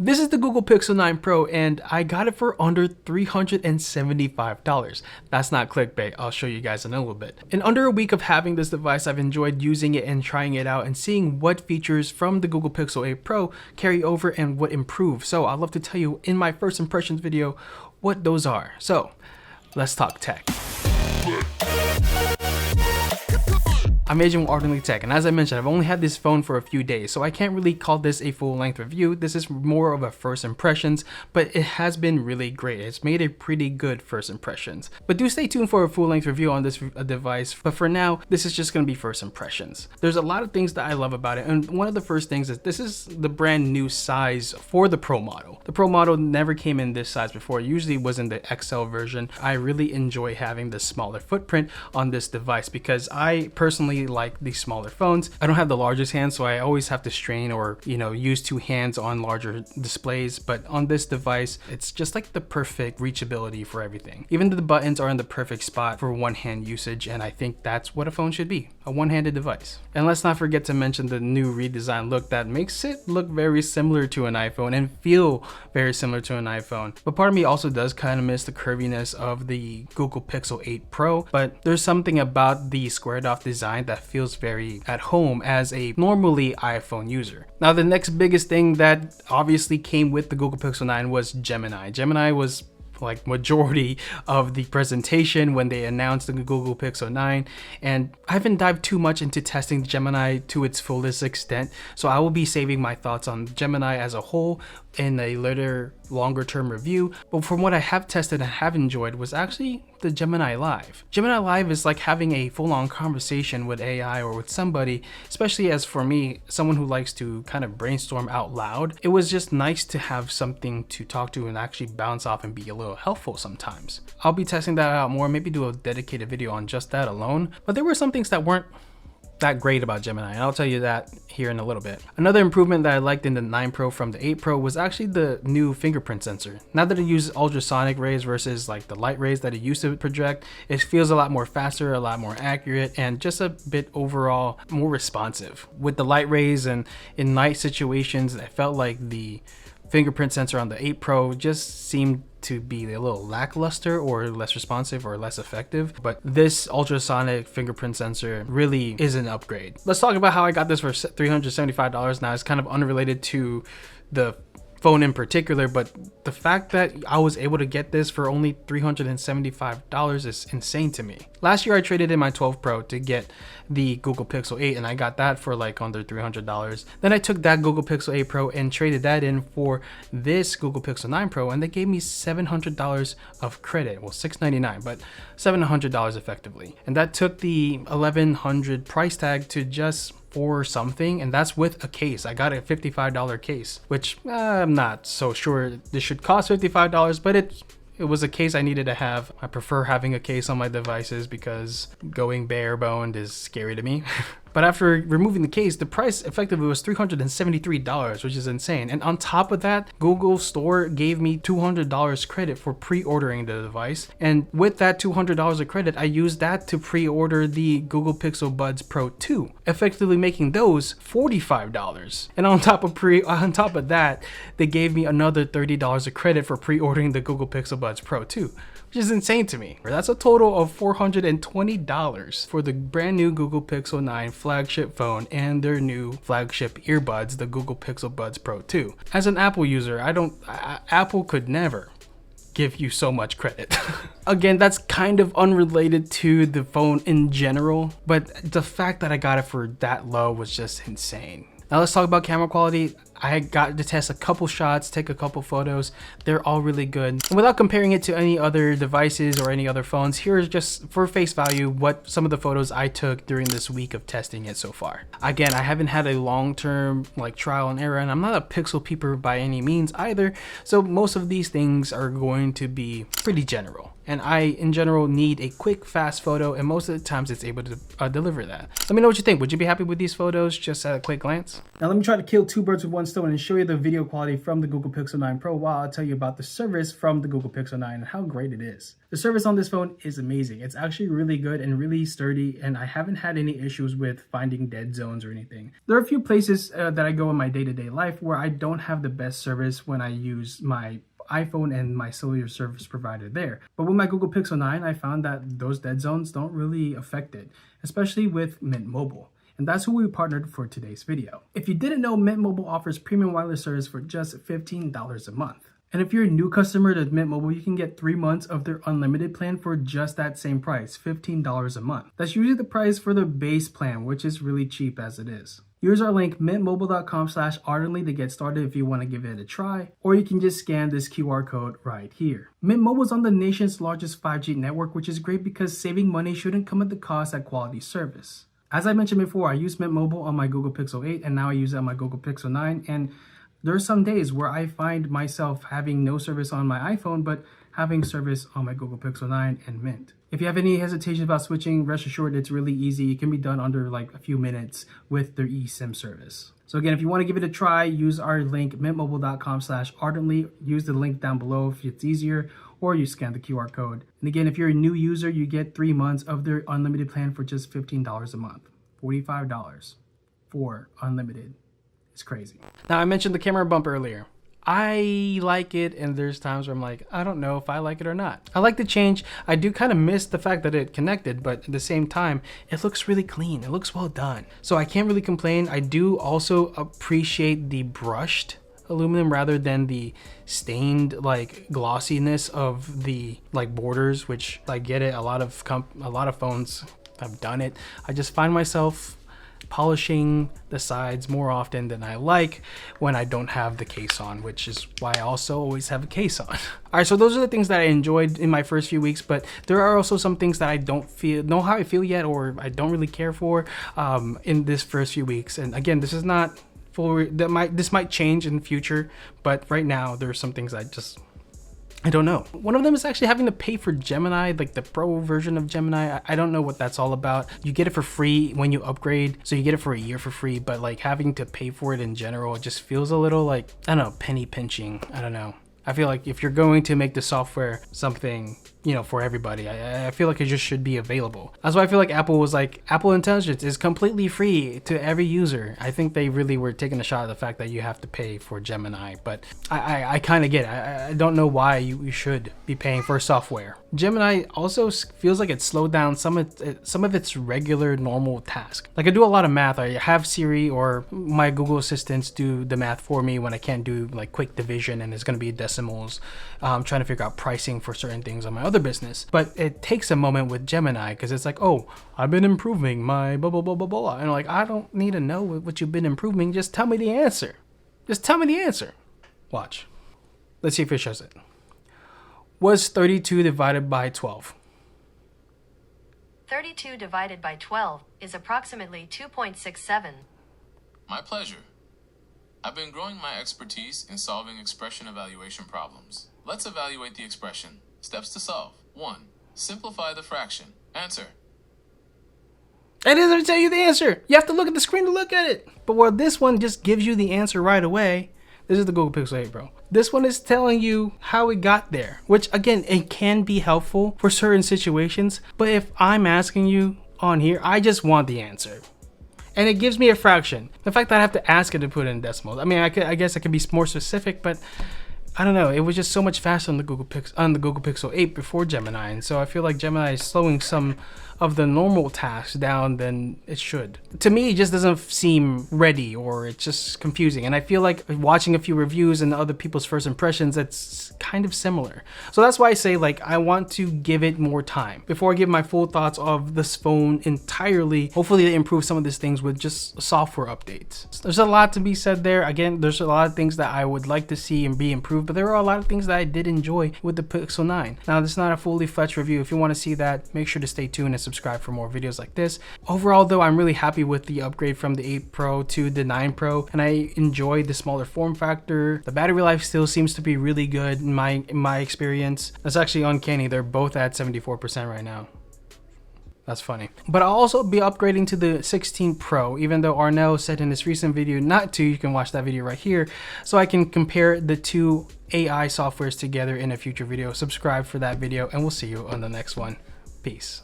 This is the Google Pixel 9 Pro and I got it for under $375. That's not clickbait, I'll show you guys in a little bit. In under a week of having this device, I've enjoyed using it and trying it out and seeing what features from the Google Pixel 8 Pro carry over and what improve. So I'd love to tell you in my first impressions video what those are. So let's talk tech. I'm Agent with Ardently Tech, and as I mentioned, I've only had this phone for a few days, so I can't really call this a full-length review. This is more of a first impressions, but it has been really great. It's made a pretty good first impressions. But do stay tuned for a full-length review on this device, but for now, this is just going to be first impressions. There's a lot of things that I love about it, and one of the first things is this is the brand new size for the Pro model. The Pro model never came in this size before. It usually was in the XL version. I really enjoy having the smaller footprint on this device because I personally like these smaller phones. I don't have the largest hand, so I always have to strain or use two hands on larger displays, but on this device it's just like the perfect reachability for everything. Even the buttons are in the perfect spot for one-hand usage, and I think that's what a phone should be, a one-handed device. And let's not forget to mention the new redesigned look that makes it look very similar to an iPhone and feel very similar to an iPhone. But part of me also does kind of miss the curviness of the Google Pixel 8 Pro, but there's something about the squared off design that feels very at home as a normally iPhone user. Now the next biggest thing that obviously came with the Google Pixel 9 was Gemini. Gemini was like majority of the presentation when they announced the Google Pixel 9, and I haven't dived too much into testing Gemini to its fullest extent, so I will be saving my thoughts on Gemini as a whole in a later longer term review. But from what I have tested and have enjoyed was actually the Gemini Live. Gemini Live is like having a full-on conversation with AI or with somebody, especially as for me, someone who likes to kind of brainstorm out loud. It was just nice to have something to talk to and actually bounce off and be a little helpful sometimes. I'll be testing that out more, maybe do a dedicated video on just that alone, but there were some things that weren't that great about Gemini, and I'll tell you that here in a little bit. Another improvement that I liked in the 9 Pro from the 8 Pro was actually the new fingerprint sensor. Now that it uses ultrasonic rays versus like the light rays that it used to project, it feels a lot more faster, a lot more accurate, and just a bit overall more responsive. With the light rays and in night situations, I felt like the fingerprint sensor on the 8 Pro just seemed to be a little lackluster or less responsive or less effective, but this ultrasonic fingerprint sensor really is an upgrade. Let's talk about how I got this for $375. Now it's kind of unrelated to the phone in particular, but the fact that I was able to get this for only $375 is insane to me. Last year I traded in my 12 Pro to get the Google Pixel 8 and I got that for like under $300. Then I took that Google Pixel 8 Pro and traded that in for this Google Pixel 9 Pro, and they gave me $700 of credit. Well, $699, but $700 effectively. And that took the $1,100 price tag to just $4 something, and that's with a case. I got a $55 case, which I'm not so sure this should cost $55, but it was a case I needed to have. I prefer having a case on my devices because going bare boned is scary to me. But after removing the case, the price effectively was $373, which is insane. And on top of that, Google Store gave me $200 credit for pre-ordering the device. And with that $200 of credit, I used that to pre-order the Google Pixel Buds Pro 2, effectively making those $45. And on top of that, they gave me another $30 of credit for pre-ordering the Google Pixel Buds Pro 2. Which is insane to me. That's a total of $420 for the brand new Google Pixel 9 flagship phone and their new flagship earbuds, the Google Pixel Buds Pro 2. As an Apple user, Apple could never give you so much credit. Again, that's kind of unrelated to the phone in general, but the fact that I got it for that low was just insane. Now let's talk about camera quality. I got to test a couple shots, take a couple photos. They're all really good. And without comparing it to any other devices or any other phones, here's just for face value what some of the photos I took during this week of testing it so far. Again, I haven't had a long-term like trial and error, and I'm not a pixel peeper by any means either. So most of these things are going to be pretty general. and I in general need a quick fast photo, and most of the times it's able to deliver that. Let me know what you think. Would you be happy with these photos just at a quick glance? Now let me try to kill two birds with one stone and show you the video quality from the Google Pixel 9 Pro while I'll tell you about the service from the Google Pixel 9 and how great it is. The service on this phone is amazing. It's actually really good and really sturdy, and I haven't had any issues with finding dead zones or anything. There are a few places that I go in my day-to-day life where I don't have the best service when I use my iPhone and my cellular service provider there. But with my Google Pixel 9, I found that those dead zones don't really affect it, especially with Mint Mobile. And that's who we partnered for today's video. If you didn't know, Mint Mobile offers premium wireless service for just $15 a month. And if you're a new customer to Mint Mobile, you can get 3 months of their unlimited plan for just that same price, $15 a month. That's usually the price for the base plan, which is really cheap as it is. Use our link mintmobile.com/ardently to get started if you want to give it a try, or you can just scan this QR code right here. Mint Mobile is on the nation's largest 5G network, which is great because saving money shouldn't come at the cost of quality service. As I mentioned before, I use Mint Mobile on my Google Pixel 8 and now I use it on my Google Pixel 9, and there are some days where I find myself having no service on my iPhone, but having service on my Google Pixel 9 and Mint. If you have any hesitations about switching, rest assured it's really easy. It can be done under like a few minutes with their eSIM service. So again, if you want to give it a try, use our link mintmobile.com/ardently. Use the link down below if it's easier, or you scan the QR code. And again, if you're a new user, you get 3 months of their unlimited plan for just $15 a month. $45 for unlimited. It's crazy. Now I mentioned the camera bump earlier. I like it, and there's times where I'm like, I don't know if I like it or not. I like the change. I do kind of miss the fact that it connected, but at the same time, it looks really clean. It looks well done. So I can't really complain. I do also appreciate the brushed aluminum rather than the stained like glossiness of the like borders, which I get it. A lot of phones have done it. I just find myself polishing the sides more often than I like when I don't have the case on, which is why I also always have a case on. All right, so those are the things that I enjoyed in my first few weeks, but there are also some things that I don't know how I feel yet, or I don't really care for in this first few weeks. And again, this is not full, this might change in the future, but right now there are some things I don't know. One of them is actually having to pay for Gemini, like the pro version of Gemini. I don't know what that's all about. You get it for free when you upgrade, so you get it for a year for free, but like having to pay for it in general, it just feels a little like, I don't know, penny pinching. I don't know. I feel like if you're going to make the software something, you know, for everybody, I feel like it just should be available. That's why I feel like Apple was like, Apple Intelligence is completely free to every user. I think they really were taking a shot at the fact that you have to pay for Gemini, but I kind of get it. I don't know why you should be paying for software. Gemini also feels like it slowed down some of its regular normal tasks. Like I do a lot of math. I have Siri or my Google Assistants do the math for me when I can't do like quick division and it's going to be decimals. I'm trying to figure out pricing for certain things on my other business. But it takes a moment with Gemini because it's like, oh, I've been improving my blah, blah, blah, blah, blah. And like, I don't need to know what you've been improving. Just tell me the answer. Just tell me the answer. Watch. Let's see if it shows it. Was 32 divided by 12? 32 divided by 12 is approximately 2.67. My pleasure. I've been growing my expertise in solving expression evaluation problems. Let's evaluate the expression. Steps to solve. 1. Simplify the fraction. Answer. It doesn't tell you the answer. You have to look at the screen to look at it. But while this one just gives you the answer right away, this is the Google Pixel 8 Pro. This one is telling you how it got there, which again, it can be helpful for certain situations. But if I'm asking you on here, I just want the answer. And it gives me a fraction. The fact that I have to ask it to put in decimals. I mean, I guess I could be more specific, but I don't know. It was just so much faster on the Google Pixel 8 before Gemini, and so I feel like Gemini is slowing some of the normal tasks down than it should. To me, it just doesn't seem ready, or it's just confusing. And I feel like watching a few reviews and other people's first impressions, it's kind of similar. So that's why I say like I want to give it more time before I give my full thoughts of this phone entirely. Hopefully they improve some of these things with just software updates. There's a lot to be said there. Again, there's a lot of things that I would like to see and be improved, but there are a lot of things that I did enjoy with the Pixel 9. Now, this is not a fully fledged review. If you want to see that, make sure to stay tuned and subscribe for more videos like this. Overall though, I'm really happy with the upgrade from the 8 Pro to the 9 Pro, and I enjoy the smaller form factor. The battery life still seems to be really good in my experience. That's actually uncanny. They're both at 74% right now. That's funny. But I'll also be upgrading to the 16 Pro, even though Arnell said in his recent video not to. You can watch that video right here, so I can compare the two AI softwares together in a future video. Subscribe for that video, and we'll see you on the next one. Peace.